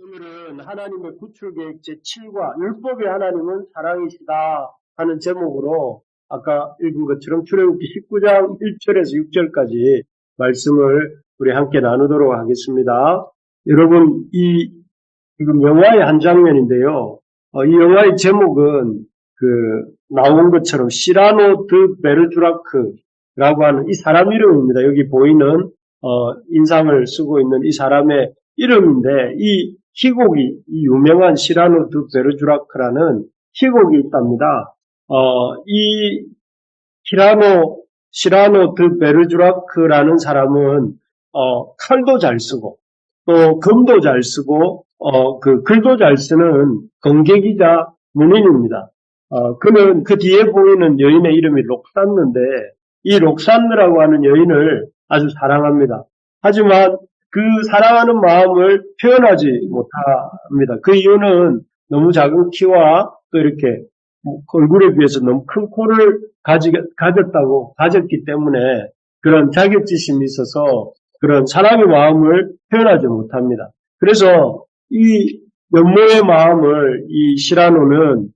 오늘은 하나님의 구출계획 제7과 율법의 하나님은 사랑이시다 하는 제목으로 아까 읽은 것처럼 출애굽기 19장 1절에서 6절까지 말씀을 우리 함께 나누도록 하겠습니다. 여러분, 지금 영화의 한 장면인데요. 이 영화의 제목은 나온 것처럼 시라노 드 베르주라크라고 하는 이 사람 이름입니다. 여기 보이는 인상을 쓰고 있는 이 사람의 이름인데, 이 희곡이, 이 유명한 시라노 드 베르주라크라는 희곡이 있답니다. 이 시라노 드 베르주라크라는 사람은, 칼도 잘 쓰고, 또 검도 잘 쓰고, 글도 잘 쓰는 건객이자 문인입니다. 그는 그 뒤에 보이는 여인의 이름이 록산느인데, 이 록산느라고 하는 여인을 아주 사랑합니다. 하지만 그 사랑하는 마음을 표현하지 못합니다. 그 이유는 너무 작은 키와 또 이렇게 얼굴에 비해서 너무 큰 코를 가졌기 때문에 그런 자격지심이 있어서 그런 사랑의 마음을 표현하지 못합니다. 그래서 이 연모의 마음을 이 시라노는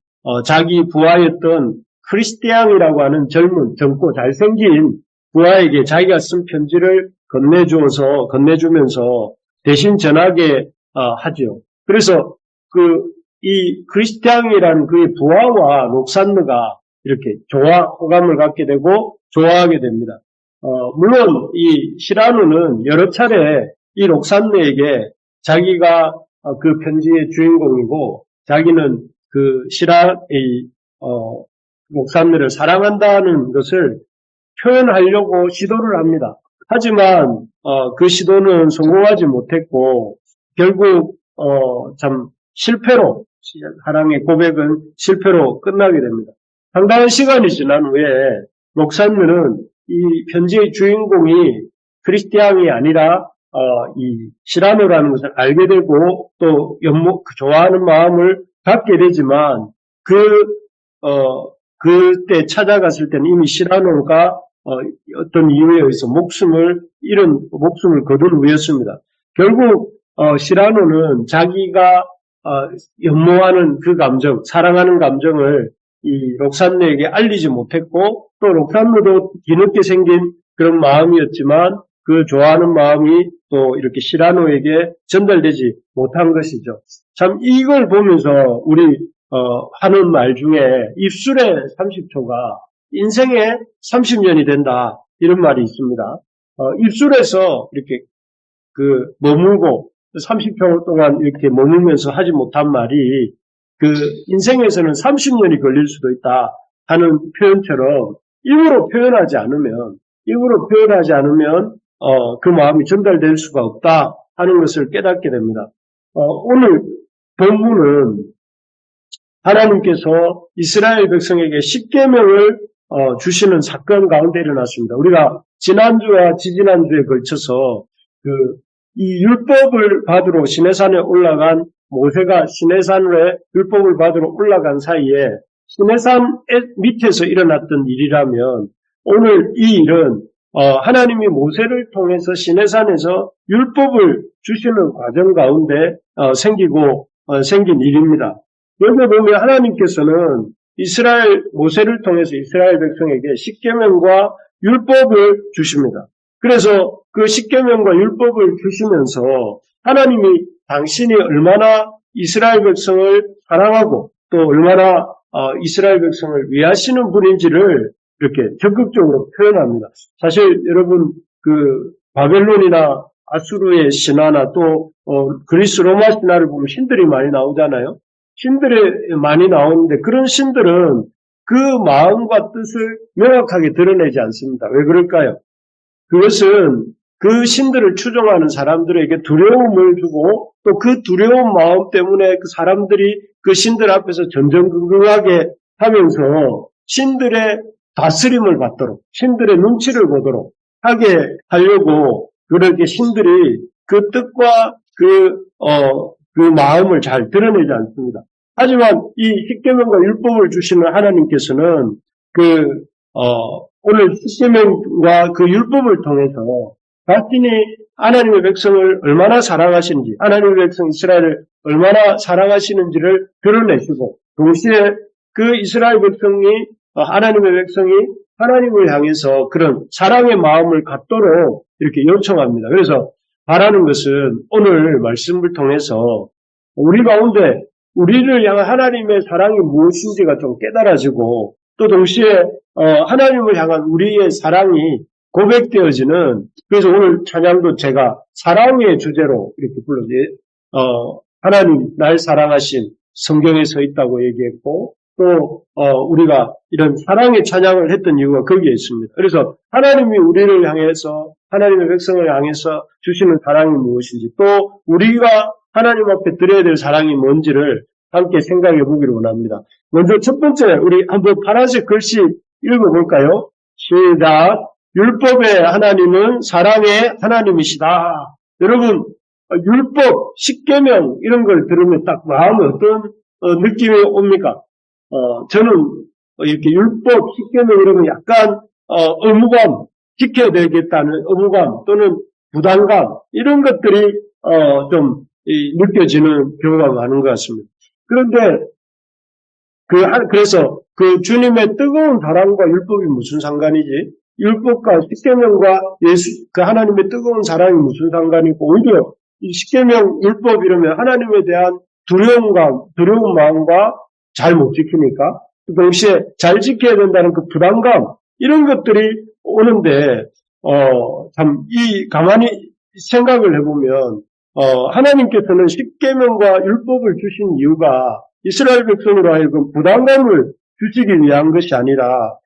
자기 부하였던 크리스티앙이라고 하는 젊고 잘생긴 부하에게 자기가 쓴 편지를 건네주면서 대신 전하게 하죠. 그래서 이 크리스티앙이라는 그의 부하와 록산느가 이렇게 호감을 갖게 되고 좋아하게 됩니다. 물론 이 시라노는 여러 차례 이 록산느에게 자기가 그 편지의 주인공이고 자기는 록산느를 사랑한다는 것을 표현하려고 시도를 합니다. 하지만 그 시도는 성공하지 못했고 결국 참 실패로 사랑의 고백은 실패로 끝나게 됩니다. 상당한 시간이 지난 후에 록산느는 이 편지의 주인공이 크리스티앙이 아니라 이 시라노라는 것을 알게 되고 또 좋아하는 마음을 갖게 되지만 그때 찾아갔을 때는 이미 시라노가 어떤 이유에 의해서 목숨을 거둔 후였습니다. 결국 시라노는 자기가 연모하는 그 감정, 사랑하는 감정을 이 록산느에게 알리지 못했고 또 록산느도 뒤늦게 생긴 그런 마음이었지만 그 좋아하는 마음이 또 이렇게 시라노에게 전달되지 못한 것이죠. 참 이걸 보면서 우리 하는 말 중에 입술의 30초가 인생의 30년이 된다 이런 말이 있습니다. 입술에서 이렇게 머물고 30초 동안 이렇게 머물면서 하지 못한 말이 인생에서는 30년이 걸릴 수도 있다 하는 표현처럼 입으로 표현하지 않으면 그 마음이 전달될 수가 없다 하는 것을 깨닫게 됩니다. 오늘 본문은 하나님께서 이스라엘 백성에게 십계명을 주시는 사건 가운데 일어났습니다. 우리가 지난주와 지지난주에 걸쳐서 이 율법을 받으러 시내산에 올라간 모세가 시내산에 율법을 받으러 올라간 사이에 시내산 밑에서 일어났던 일이라면 오늘 이 일은 하나님이 모세를 통해서 시내산에서 율법을 주시는 과정 가운데 생긴 일입니다. 여기 보면 하나님께서는 모세를 통해서 이스라엘 백성에게 십계명과 율법을 주십니다. 그래서 그 십계명과 율법을 주시면서 하나님이 당신이 얼마나 이스라엘 백성을 사랑하고 또 얼마나 이스라엘 백성을 위하시는 분인지를 이렇게 적극적으로 표현합니다. 사실 여러분 바벨론이나 아수르의 신화나 또 그리스 로마 신화를 보면 신들이 많이 나오잖아요. 신들이 많이 나오는데 그런 신들은 그 마음과 뜻을 명확하게 드러내지 않습니다. 왜 그럴까요? 그것은 그 신들을 추종하는 사람들에게 두려움을 주고 또 그 두려운 마음 때문에 그 사람들이 그 신들 앞에서 전전긍긍하게 하면서 신들의 다스림을 받도록 신들의 눈치를 보도록 하게 하려고 그렇게 신들이 그 뜻과 그 마음을 잘 드러내지 않습니다. 하지만 이 십계명과 율법을 주시는 하나님께서는 오늘 십계명과 그 율법을 통해서 자신이 하나님의 백성을 얼마나 사랑하시는지, 하나님의 백성 이스라엘을 얼마나 사랑하시는지를 드러내시고, 동시에 그 이스라엘 백성이, 하나님의 백성이 하나님을 향해서 그런 사랑의 마음을 갖도록 이렇게 요청합니다. 그래서 바라는 것은 오늘 말씀을 통해서 우리 가운데 우리를 향한 하나님의 사랑이 무엇인지가 좀 깨달아지고, 또 동시에 하나님을 향한 우리의 사랑이 고백되어지는, 그래서 오늘 찬양도 제가 사랑의 주제로 이렇게 불렀어요. 하나님 날 사랑하신 성경에 서 있다고 얘기했고, 또 우리가 이런 사랑의 찬양을 했던 이유가 거기에 있습니다. 그래서 하나님이 우리를 향해서, 하나님의 백성을 향해서 주시는 사랑이 무엇인지, 또 우리가 하나님 앞에 드려야 될 사랑이 뭔지를 함께 생각해 보기를 원합니다. 먼저 첫 번째, 우리 한번 파란색 글씨 읽어볼까요? 시작. 율법의 하나님은 사랑의 하나님이시다. 여러분, 율법, 십계명 이런 걸 들으면 딱 마음에 어떤 느낌이 옵니까? 저는 이렇게 율법, 십계명 이런 거 약간 의무감, 지켜야 되겠다는 의무감 또는 부담감 이런 것들이 좀 느껴지는 경우가 많은 것 같습니다. 그런데 그래서 그 주님의 뜨거운 사랑과 율법이 무슨 상관이지? 율법과 십계명과 그 하나님의 뜨거운 사랑이 무슨 상관이고, 오히려 이 십계명 율법 이러면 하나님에 대한 두려운 마음과 잘 못 지키니까, 동시에 잘 지켜야 된다는 그 부담감, 이런 것들이 오는데, 가만히 생각을 해보면, 하나님께서는 십계명과 율법을 주신 이유가 이스라엘 백성으로 하여금 부담감을 주시기 위한 것이 아니라,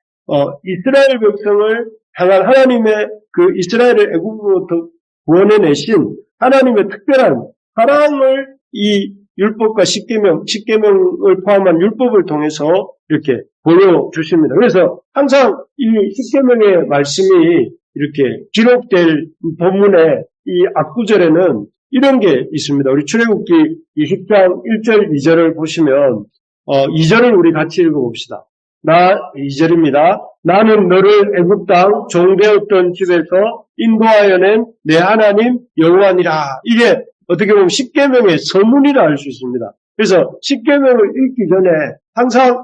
이스라엘 백성을 향한 하나님의 그 이스라엘을 애굽으로부터 구원해내신 하나님의 특별한 사랑을 이 율법과 십계명을 포함한 율법을 통해서 이렇게 보여주십니다. 그래서 항상 이 십계명의 말씀이 이렇게 기록될 본문의 이 앞구절에는 이런 게 있습니다. 우리 출애굽기 20장 1절 2절을 보시면 2절을 우리 같이 읽어봅시다. 2절입니다. 나는 너를 애굽 땅 종되었던 집에서 인도하여 낸 내 하나님 여호와니라. 이게 어떻게 보면 십계명의 서문이라 할 수 있습니다. 그래서 십계명을 읽기 전에 항상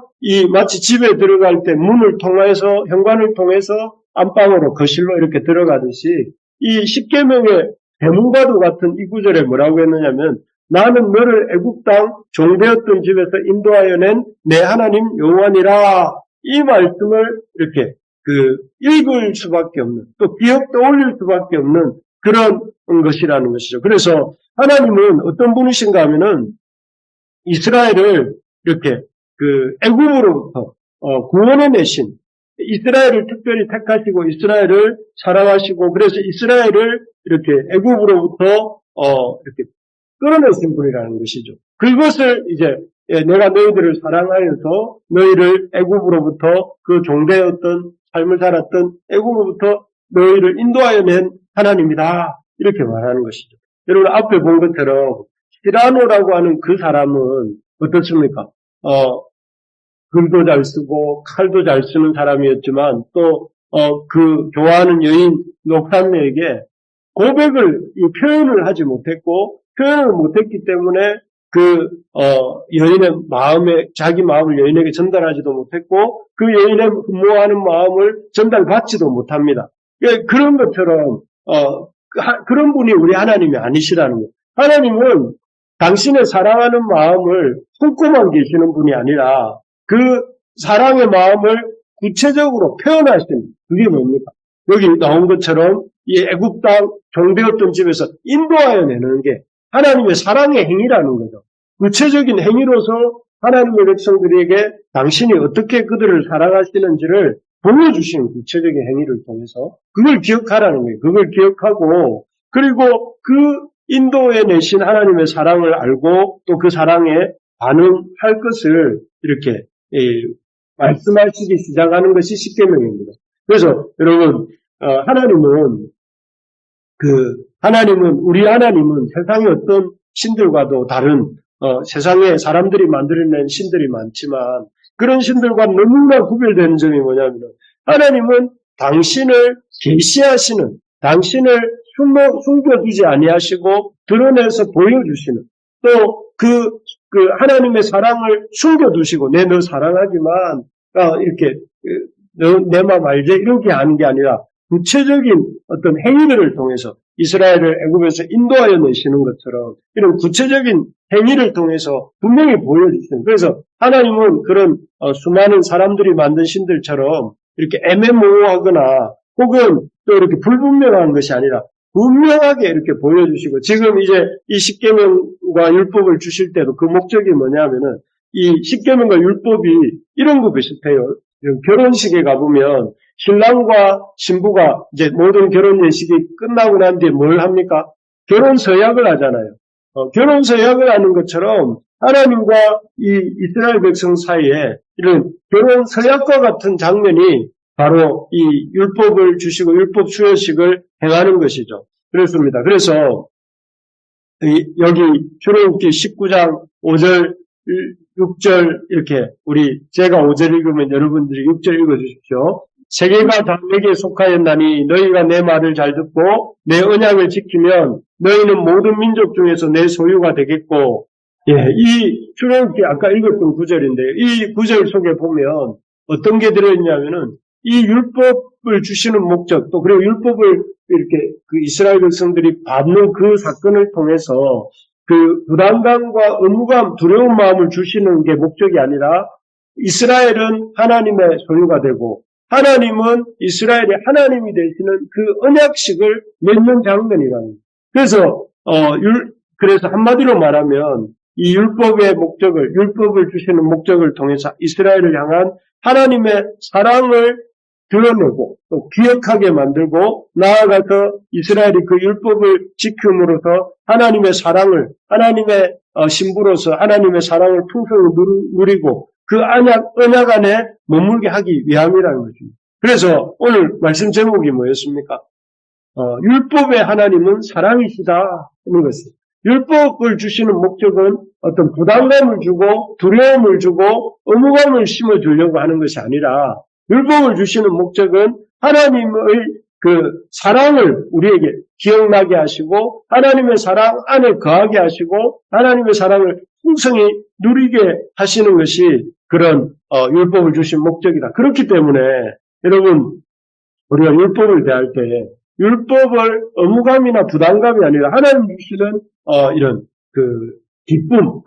마치 집에 들어갈 때 문을 통해서, 현관을 통해서 안방으로 거실로 이렇게 들어가듯이 이 십계명의 대문과도 같은 이 구절에 뭐라고 했느냐면, 나는 너를 애굽 땅 종되었던 집에서 인도하여 낸 내 하나님 여호와니라. 이 말씀을 이렇게 읽을 수밖에 없는, 또 기억 떠올릴 수밖에 없는 그런 것이라는 것이죠. 그래서 하나님은 어떤 분이신가 하면은 이스라엘을 이렇게 애굽으로부터 구원해내신, 이스라엘을 특별히 택하시고 이스라엘을 사랑하시고, 그래서 이스라엘을 이렇게 애굽으로부터 이렇게 끌어내신 분이라는 것이죠. 그것을 이제 내가 너희들을 사랑하여서 너희를 애굽으로부터, 그 종되었던 삶을 살았던 애굽으로부터 너희를 인도하여 낸 하나님이다, 이렇게 말하는 것이죠. 여러분 앞에 본 것처럼 시라노라고 하는 그 사람은 어떻습니까? 글도 잘 쓰고 칼도 잘 쓰는 사람이었지만, 또 그 좋아하는 여인 녹산녀에게 고백을, 표현을 하지 못했고, 표현을 못했기 때문에 여인의 자기 마음을 여인에게 전달하지도 못했고, 그 여인의 흠모하는 마음을 전달받지도 못합니다. 그런 것처럼, 그런 분이 우리 하나님이 아니시라는 거예요. 하나님은 당신의 사랑하는 마음을 품고만 계시는 분이 아니라, 그 사랑의 마음을 구체적으로 표현하시는, 그게 뭡니까? 여기 나온 것처럼 이 애굽 땅 종되었던 집에서 인도하여 내는 게 하나님의 사랑의 행위라는 거죠. 구체적인 행위로서 하나님의 백성들에게 당신이 어떻게 그들을 사랑하시는지를 보여주시는 구체적인 행위를 통해서 그걸 기억하라는 거예요. 그걸 기억하고, 그리고 그 인도해 내신 하나님의 사랑을 알고 또 그 사랑에 반응할 것을 이렇게 말씀하시기 시작하는 것이 십계명입니다. 그래서 여러분, 우리 하나님은 세상의 어떤 신들과도 다른, 세상에 사람들이 만들어낸 신들이 많지만 그런 신들과 너무나 구별되는 점이 뭐냐면, 하나님은 당신을 계시하시는, 당신을 숨겨두지 아니하시고 드러내서 보여주시는, 또 하나님의 사랑을 숨겨두시고, 너 사랑하지만 이렇게 내 맘 알지? 이렇게 하는 게 아니라 구체적인 어떤 행위들을 통해서 이스라엘을 애굽에서 인도하여 내시는 것처럼 이런 구체적인 행위를 통해서 분명히 보여주시는. 그래서 하나님은 그런 수많은 사람들이 만든 신들처럼 이렇게 애매모호하거나 혹은 또 이렇게 불분명한 것이 아니라 분명하게 이렇게 보여주시고, 지금 이제 이 십계명과 율법을 주실 때도 그 목적이 뭐냐면은 이 십계명과 율법이 이런 거 비슷해요. 결혼식에 가보면 신랑과 신부가 이제 모든 결혼 예식이 끝나고 난 뒤에 뭘 합니까? 결혼 서약을 하잖아요. 결혼 서약을 하는 것처럼 하나님과 이 이스라엘 백성 사이에 이런 결혼 서약과 같은 장면이 바로 이 율법을 주시고 율법 수여식을 행하는 것이죠. 그렇습니다. 그래서 여기 출애굽기 19장 5절 6절 이렇게 제가 5절 읽으면 여러분들이 6절 읽어주십시오. 세계가 다 내게 속하였나니 너희가 내 말을 잘 듣고 내 언약을 지키면 너희는 모든 민족 중에서 내 소유가 되겠고, 이 출애굽기 아까 읽었던 구절인데요. 이 구절 속에 보면 어떤 게 들어있냐면은 이 율법을 주시는 목적, 또 그리고 율법을 이렇게 그 이스라엘 백성들이 받는 그 사건을 통해서 그 부담감과 의무감, 두려운 마음을 주시는 게 목적이 아니라 이스라엘은 하나님의 소유가 되고 하나님은 이스라엘이 하나님이 되시는 그 언약식을 맺는 장면이라는 거예요. 그래서 한마디로 말하면 이 율법을 주시는 목적을 통해서 이스라엘을 향한 하나님의 사랑을 드러내고 또 기억하게 만들고, 나아가서 이스라엘이 그 율법을 지킴으로써 하나님의 사랑을, 하나님의 신부로서 하나님의 사랑을 풍성히 누리고 그 언약 안에 머물게 하기 위함이라는 것입니다. 그래서 오늘 말씀 제목이 뭐였습니까? 율법의 하나님은 사랑이시다 하는 것입니다. 율법을 주시는 목적은 어떤 부담감을 주고 두려움을 주고 의무감을 심어주려고 하는 것이 아니라, 율법을 주시는 목적은 하나님의 그 사랑을 우리에게 기억나게 하시고 하나님의 사랑 안에 거하게 하시고 하나님의 사랑을 풍성히 누리게 하시는 것이 그런 율법을 주신 목적이다. 그렇기 때문에 여러분, 우리가 율법을 대할 때 율법을 의무감이나 부담감이 아니라 하나님 주시는 이런 그 기쁨,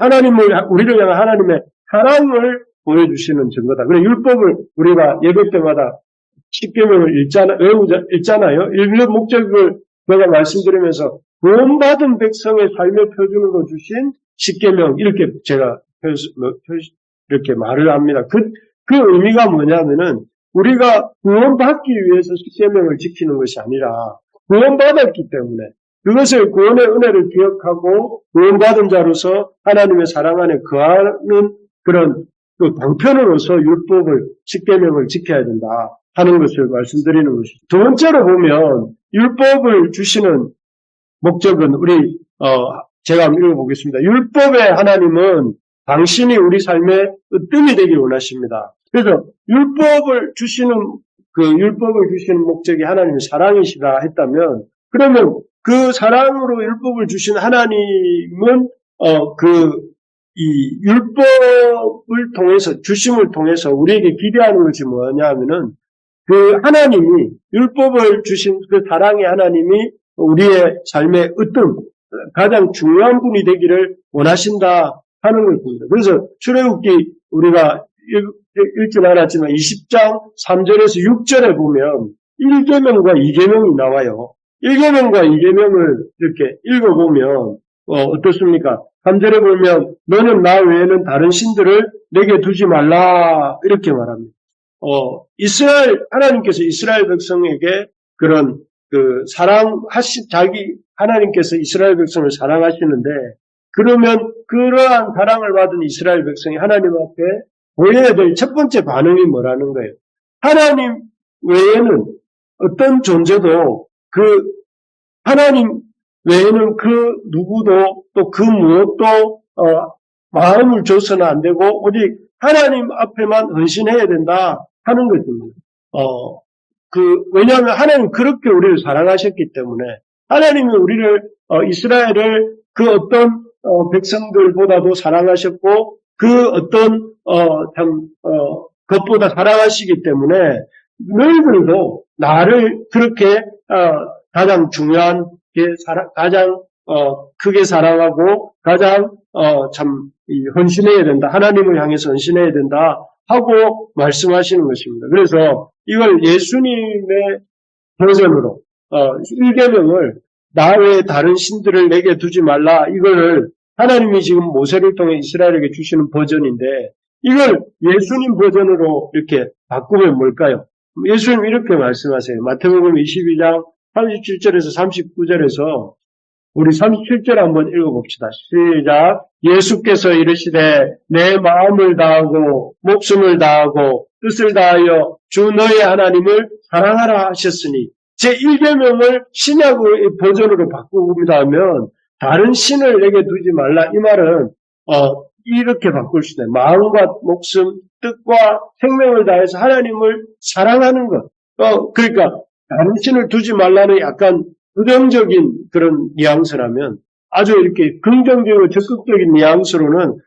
우리를 향한 하나님의 사랑을 보여주시는 증거다. 그래, 율법을 우리가 예배 때마다 십계명을 읽잖아요. 읽는 목적을 제가 말씀드리면서 구원받은 백성의 삶의 표준으로 주신 십계명, 이렇게 제가 이렇게 말을 합니다. 그 의미가 뭐냐면은 우리가 구원받기 위해서 십계명을 지키는 것이 아니라 구원받았기 때문에 그것을 구원의 은혜를 기억하고 구원받은 자로서 하나님의 사랑 안에 거하는 그런 그 방편으로서 율법을, 십계명을 지켜야 된다 하는 것을 말씀드리는 것이죠. 두 번째로 보면 율법을 주시는 목적은 제가 한번 읽어보겠습니다. 율법의 하나님은 당신이 우리 삶의 으뜸이 되길 원하십니다. 그래서 율법을 주시는 목적이 하나님의 사랑이시다 했다면, 그러면 그 사랑으로 율법을 주신 하나님은 이 율법을 통해서, 주심을 통해서 우리에게 기대하는 것이 뭐냐 하면은 그 하나님이, 율법을 주신 그 사랑의 하나님이 우리의 삶의 으뜸, 가장 중요한 분이 되기를 원하신다 하는 것입니다. 그래서 출애굽기 우리가 읽진 않았지만 20장 3절에서 6절에 보면 1계명과 2계명이 나와요. 1계명과 2계명을 이렇게 읽어보면 어떻습니까? 3절에 보면 너는 나 외에는 다른 신들을 내게 두지 말라 이렇게 말합니다. 하나님께서 이스라엘 백성에게 그런 하나님께서 이스라엘 백성을 사랑하시는데, 그러면 그러한 사랑을 받은 이스라엘 백성이 하나님 앞에 보여야 될 첫 번째 반응이 뭐라는 거예요? 하나님 외에는 어떤 존재도 하나님 외에는 그 누구도 또 그 무엇도 마음을 줘서는 안 되고 오직 하나님 앞에만 헌신해야 된다 하는 것입니다. 왜냐하면 하나님 그렇게 우리를 사랑하셨기 때문에 하나님이 우리를 이스라엘을 그 어떤 백성들보다도 사랑하셨고 그 어떤 것보다 사랑하시기 때문에 너희들도 나를 그렇게 가장 중요한 가장 크게 사랑하고 가장 헌신해야 된다. 하나님을 향해서 헌신해야 된다 하고 말씀하시는 것입니다. 그래서 이걸 예수님의 버전으로 1계명을 나 외에 다른 신들을 내게 두지 말라, 이거를 하나님이 지금 모세를 통해 이스라엘에게 주시는 버전인데 이걸 예수님 버전으로 이렇게 바꾸면 뭘까요? 예수님 이렇게 말씀하세요. 마태복음 22장 37절에서 39절에서 우리 37절 한번 읽어봅시다. 시작. 예수께서 이르시되 내 마음을 다하고 목숨을 다하고 뜻을 다하여 주 너의 하나님을 사랑하라 하셨으니, 제1계명을 신약의 버전으로 바꾸고자 하면 다른 신을 내게 두지 말라, 이 말은 이렇게 바꿀 수 있어요. 마음과 목숨, 뜻과 생명을 다해서 하나님을 사랑하는 것. 그러니까 다른 신을 두지 말라는 약간 부정적인 그런 뉘앙스라면, 아주 이렇게 긍정적이고 적극적인 뉘앙스로는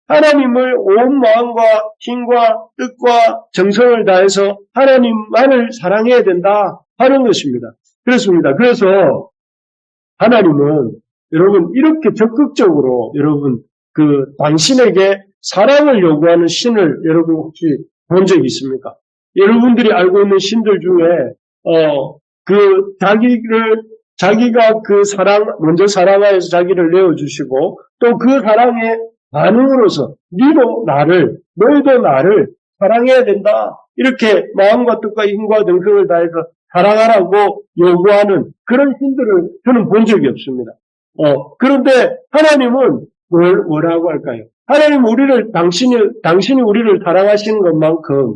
하나님을 온 마음과 힘과 뜻과 정성을 다해서 하나님만을 사랑해야 된다 하는 것입니다. 그렇습니다. 그래서 하나님은 여러분 이렇게 적극적으로 여러분 당신에게 사랑을 요구하는 신을 여러분 혹시 본 적이 있습니까? 여러분들이 알고 있는 신들 중에 자기가 먼저 사랑하여서 자기를 내어주시고 또 그 사랑의 반응으로서 너희도 나를 사랑해야 된다, 이렇게 마음과 뜻과 힘과 정성을 다해서 사랑하라고 요구하는 그런 신들을 저는 본 적이 없습니다. 그런데 하나님은 뭐라고 할까요? 하나님 당신이 우리를 사랑하시는 것만큼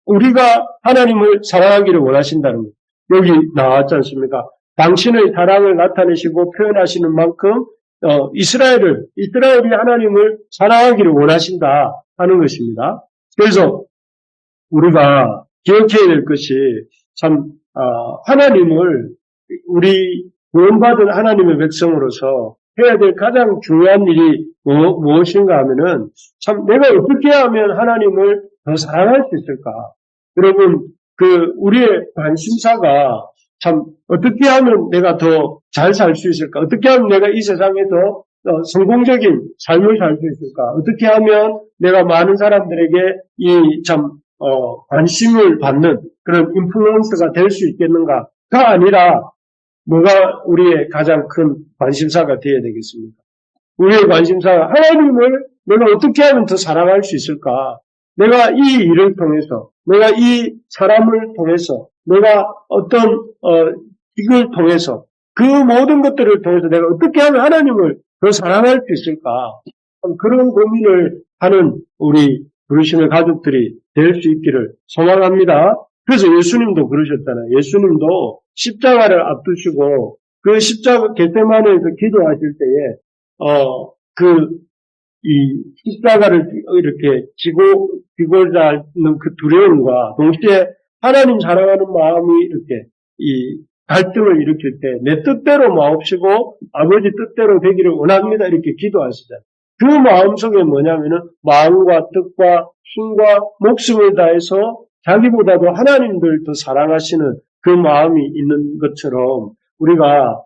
우리가 하나님을 사랑하기를 원하신다는 거예요. 여기 나왔지 않습니까? 당신의 사랑을 나타내시고 표현하시는 만큼 이스라엘이 하나님을 사랑하기를 원하신다 하는 것입니다. 그래서 우리가 기억해야 될 것이 하나님을 우리 구원받은 하나님의 백성으로서 해야 될 가장 중요한 일이 무엇인가 하면은 내가 어떻게 하면 하나님을 더 사랑할 수 있을까? 여러분, 우리의 관심사가 어떻게 하면 내가 더 잘 살 수 있을까? 어떻게 하면 내가 이 세상에서 성공적인 삶을 살 수 있을까? 어떻게 하면 내가 많은 사람들에게 관심을 받는 그런 인플루언서가 될 수 있겠는가가 아니라 뭐가 우리의 가장 큰 관심사가 되어야 되겠습니까? 우리의 관심사가 하나님을 내가 어떻게 하면 더 사랑할 수 있을까? 내가 이 일을 통해서, 내가 이 사람을 통해서, 내가 어떤 이걸 통해서, 그 모든 것들을 통해서 내가 어떻게 하면 하나님을 더 사랑할 수 있을까? 그런 고민을 하는 우리 부르심의 가족들이 될 수 있기를 소망합니다. 그래서 예수님도 그러셨잖아요. 예수님도 십자가를 앞두시고 그 십자가 겟세마네에서 기도하실 때에 이 십자가를 이렇게 지고자 하는 그 두려움과 동시에 하나님 사랑하는 마음이 이렇게 이 갈등을 일으킬 때 내 뜻대로 마옵시고 아버지 뜻대로 되기를 원합니다, 이렇게 기도하시잖아요. 그 마음속에 뭐냐면은 마음과 뜻과 힘과 목숨을 다해서 자기보다도 하나님들 더 사랑하시는 그 마음이 있는 것처럼 우리가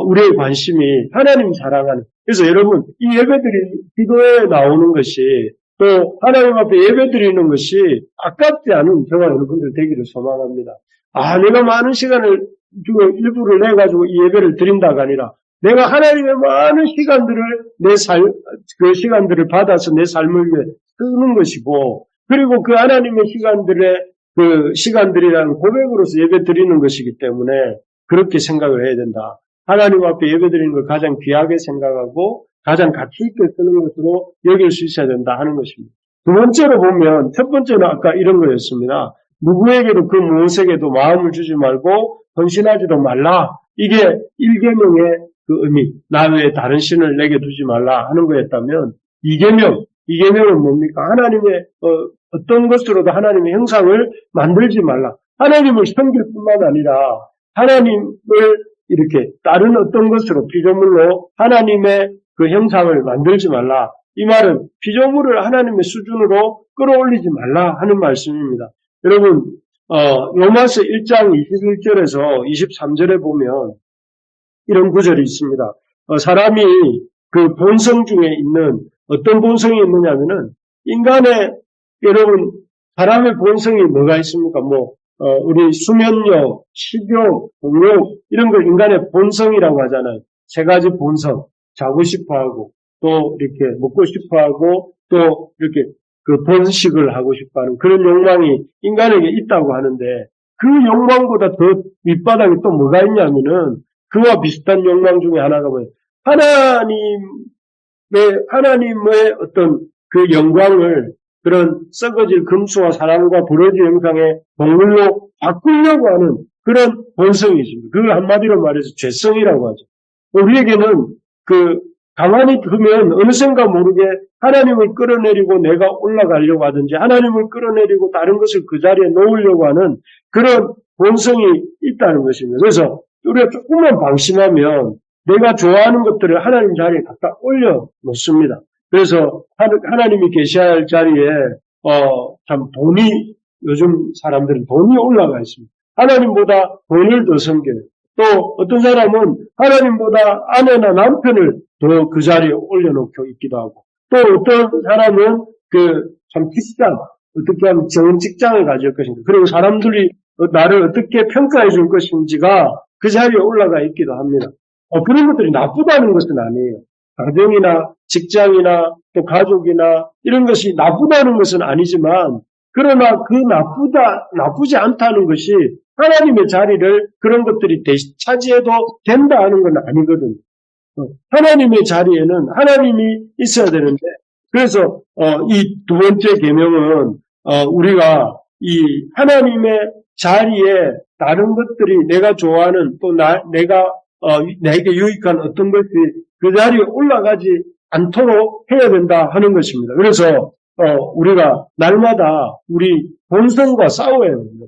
우리의 관심이 하나님 사랑하는, 그래서 여러분 이 기도에 나오는 것이 또 하나님 앞에 예배드리는 것이 아깝지 않은 저와 여러분들 되기를 소망합니다. 내가 많은 시간을 주고 일부를 내가지고 이 예배를 드린다가 아니라 내가 하나님의 많은 시간들을 그 시간들을 받아서 내 삶을 위해 쓰는 것이고, 그리고 그 하나님의 시간들이라는 고백으로서 예배 드리는 것이기 때문에 그렇게 생각을 해야 된다. 하나님 앞에 예배 드리는 걸 가장 귀하게 생각하고 가장 가치 있게 쓰는 것으로 여길 수 있어야 된다 하는 것입니다. 두 번째로 보면, 첫 번째는 아까 이런 거였습니다. 누구에게도 그 무엇에게도 마음을 주지 말고 헌신하지도 말라. 이게 1계명의 그 의미, 나 외에 다른 신을 내게 두지 말라 하는 거였다면 2계명은 뭡니까? 하나님의 어떤 것으로도 하나님의 형상을 만들지 말라. 하나님을 섬길 뿐만 아니라 하나님을 이렇게 다른 어떤 것으로 피조물로 하나님의 그 형상을 만들지 말라. 이 말은 피조물을 하나님의 수준으로 끌어올리지 말라 하는 말씀입니다. 여러분, 로마서 1장 21절에서 23절에 보면 이런 구절이 있습니다. 사람이 그 본성 중에 있는 어떤 본성이 있느냐면은 인간의 여러분 사람의 본성이 뭐가 있습니까? 우리 수면력, 식욕, 공욕 이런 걸 인간의 본성이라고 하잖아요. 세 가지 본성, 자고 싶어하고 또 이렇게 먹고 싶어하고 또 이렇게 그 번식을 하고 싶어하는 그런 욕망이 인간에게 있다고 하는데 그 욕망보다 더 밑바닥에 또 뭐가 있냐면은 그와 비슷한 욕망 중에 하나가 뭐예요? 하나님의 어떤 그 영광을 그런 썩어질 금수와 사람과 부러지 형상의 동물로 바꾸려고 하는 그런 본성이 있습니다. 그걸 한마디로 말해서 죄성이라고 하죠. 우리에게는 가만히 두면 어느샌가 모르게 하나님을 끌어내리고 내가 올라가려고 하든지 하나님을 끌어내리고 다른 것을 그 자리에 놓으려고 하는 그런 본성이 있다는 것입니다. 그래서 우리가 조금만 방심하면 내가 좋아하는 것들을 하나님 자리에 갖다 올려놓습니다. 그래서 하나님이 계셔야 할 자리에 참 요즘 사람들은 돈이 올라가 있습니다. 하나님보다 돈을 더 섬겨요. 또 어떤 사람은 하나님보다 아내나 남편을 더 그 자리에 올려놓고 있기도 하고 또 어떤 사람은 참 직장, 어떻게 하면 좋은 직장을 가질 것인가 그리고 사람들이 나를 어떻게 평가해 줄 것인지가 그 자리에 올라가 있기도 합니다. 그런 것들이 나쁘다는 것은 아니에요. 가정이나 직장이나 또 가족이나 이런 것이 나쁘다는 것은 아니지만 그러나 나쁘지 않다는 것이 하나님의 자리를 그런 것들이 차지해도 된다 하는 건 아니거든요. 하나님의 자리에는 하나님이 있어야 되는데 그래서 이 두 번째 계명은 우리가 이 하나님의 자리에 다른 것들이 내가 좋아하는 또 내게 유익한 어떤 것이 그 자리에 올라가지 않도록 해야 된다 하는 것입니다. 그래서 우리가 날마다 우리 본성과 싸워야 됩니다.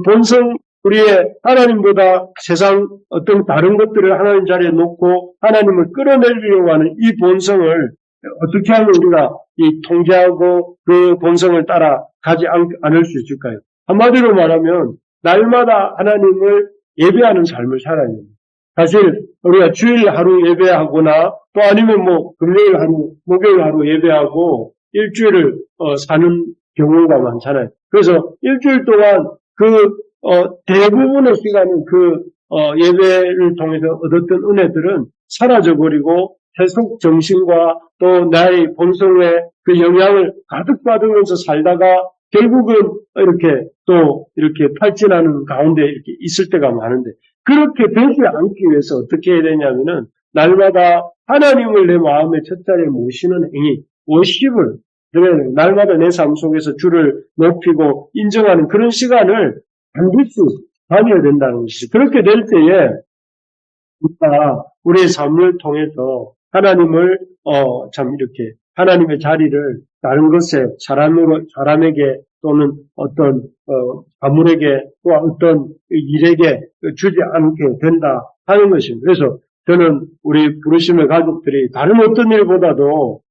본성 우리의 하나님보다 세상 어떤 다른 것들을 하나님 자리에 놓고 하나님을 끌어내리려고 하는 이 본성을 어떻게 하면 우리가 통제하고 그 본성을 따라 가지 않을 수 있을까요? 한마디로 말하면 날마다 하나님을 예배하는 삶을 살아야 됩니다. 사실 우리가 주일 하루 예배하거나 또 아니면 금요일 하루, 목요일 하루 예배하고 일주일을 사는 경우가 많잖아요. 그래서 일주일 동안 대부분의 시간은 예배를 통해서 얻었던 은혜들은 사라져버리고 세속 정신과 또 나의 본성의 그 영향을 가득 받으면서 살다가 결국은 이렇게 탈진하는 가운데 이렇게 있을 때가 많은데 그렇게 되지 않기 위해서 어떻게 해야 되냐면은 날마다 하나님을 내 마음의 첫 자리에 모시는 행위, 워십을 날마다 내 삶 속에서 주를 높이고 인정하는 그런 시간을 반드시 다녀야 된다는 것이죠. 그렇게 될 때에 우리의 삶을 통해서 하나님을 참 이렇게 하나님의 자리를 다른 것에 사람에게 또는 어떤 가물에게 또 어떤 일에게 주지 않게 된다 하는 것입니다. 그래서 저는 우리 부르심의 가족들이 다른 어떤 일보다도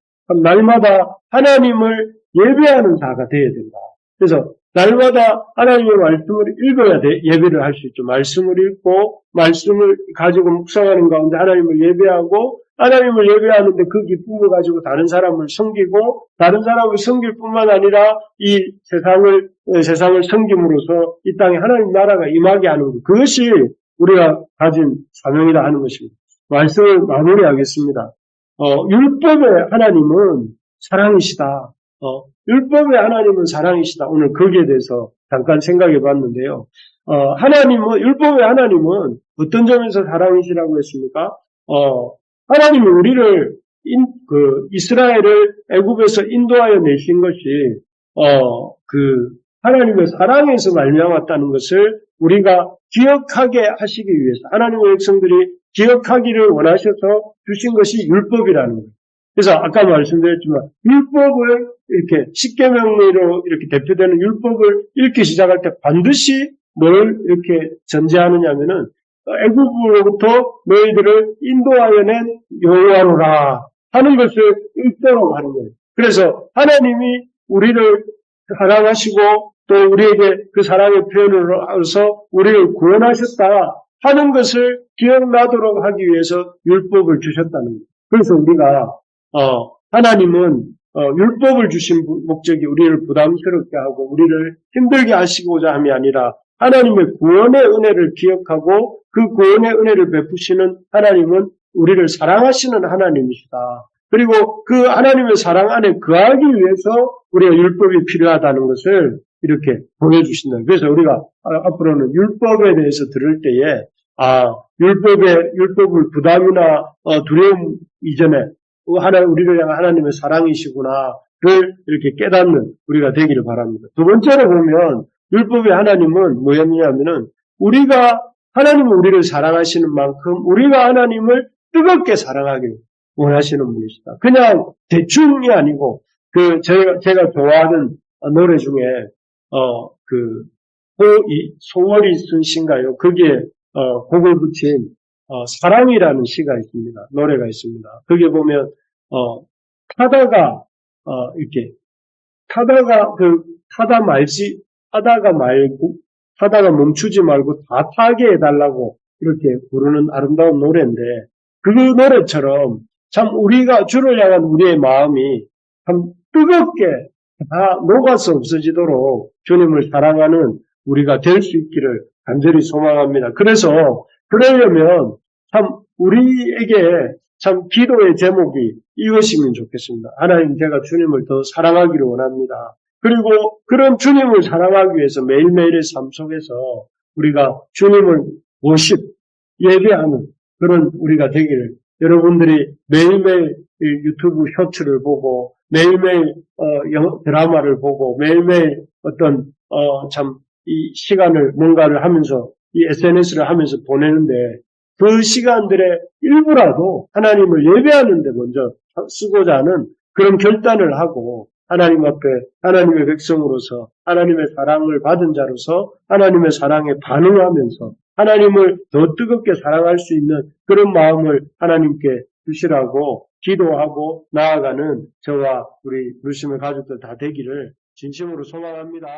날마다 하나님을 예배하는 자가 되어야 된다. 그래서 날마다 하나님의 말씀을 읽어야 돼. 예배를 할 수 있죠. 말씀을 읽고 말씀을 가지고 묵상하는 가운데 하나님을 예배하고 하나님을 예배하는데 그 기쁨을 가지고 다른 사람을 섬기고 다른 사람을 섬길 뿐만 아니라 이 세상을 섬김으로써 이 땅에 하나님 나라가 임하게 하는 것. 그것이 우리가 가진 사명이라 하는 것입니다. 말씀을 마무리하겠습니다. 율법의 하나님은 사랑이시다. 율법의 하나님은 사랑이시다. 오늘 거기에 대해서 잠깐 생각해 봤는데요. 율법의 하나님은 어떤 점에서 사랑이시라고 했습니까? 하나님이 우리를 이스라엘을 애굽에서 인도하여 내신 것이 하나님의 사랑에서 말미암았다는 것을 우리가 기억하게 하시기 위해서 하나님의 백성들이 기억하기를 원하셔서 주신 것이 율법이라는 거예요. 그래서 아까 말씀드렸지만 율법을 이렇게 십계명으로 이렇게 대표되는 율법을 읽기 시작할 때 반드시 뭘 이렇게 전제하느냐면은 애굽으로부터 너희들을 인도하여 낸 여호와로라 하는 것을 읽도록 하는 거예요. 그래서 하나님이 우리를 사랑하시고 또 우리에게 그 사랑의 표현으로서 우리를 구원하셨다 하는 것을 기억나도록 하기 위해서 율법을 주셨다는 거예요. 그래서 우리가 하나님은 율법을 주신 목적이 우리를 부담스럽게 하고 우리를 힘들게 하시고자 함이 아니라 하나님의 구원의 은혜를 기억하고 그 구원의 은혜를 베푸시는 하나님은 우리를 사랑하시는 하나님이시다. 그리고 그 하나님의 사랑 안에 거하기 위해서 우리가 율법이 필요하다는 것을 이렇게 보여주신다. 그래서 우리가 앞으로는 율법에 대해서 들을 때에 율법을 부담이나 두려움 이전에 우리를 향한 하나님의 사랑이시구나를 이렇게 깨닫는 우리가 되기를 바랍니다. 두 번째로 보면 율법의 하나님은 뭐였냐면은 하나님은 우리를 사랑하시는 만큼 우리가 하나님을 뜨겁게 사랑하길 원하시는 분이시다. 그냥 대충이 아니고 제가 좋아하는 노래 중에 소월이 쓴 시인가요? 거기에 곡을 붙인 사랑이라는 시가 있습니다. 노래가 있습니다. 거기에 보면 타다가 타다가 멈추지 말고 다 타게 해달라고 이렇게 부르는 아름다운 노래인데 그 노래처럼 참 우리가 주를 향한 우리의 마음이 참 뜨겁게 다 녹아서 없어지도록 주님을 사랑하는 우리가 될 수 있기를 간절히 소망합니다. 그러려면 참 우리에게 참 기도의 제목이 이것이면 좋겠습니다. 하나님, 제가 주님을 더 사랑하기를 원합니다. 그리고 그런 주님을 사랑하기 위해서 매일매일의 삶 속에서 우리가 주님을 예배하는 그런 우리가 되기를, 여러분들이 매일매일 유튜브 쇼츠를 보고 매일매일 드라마를 보고 매일매일 이 시간을 뭔가를 하면서 이 SNS를 하면서 보내는데 그 시간들의 일부라도 하나님을 예배하는 데 먼저 쓰고자 하는 그런 결단을 하고 하나님 앞에 하나님의 백성으로서 하나님의 사랑을 받은 자로서 하나님의 사랑에 반응하면서 하나님을 더 뜨겁게 사랑할 수 있는 그런 마음을 하나님께 주시라고 기도하고 나아가는 저와 우리 루시의 가족들 다 되기를 진심으로 소망합니다.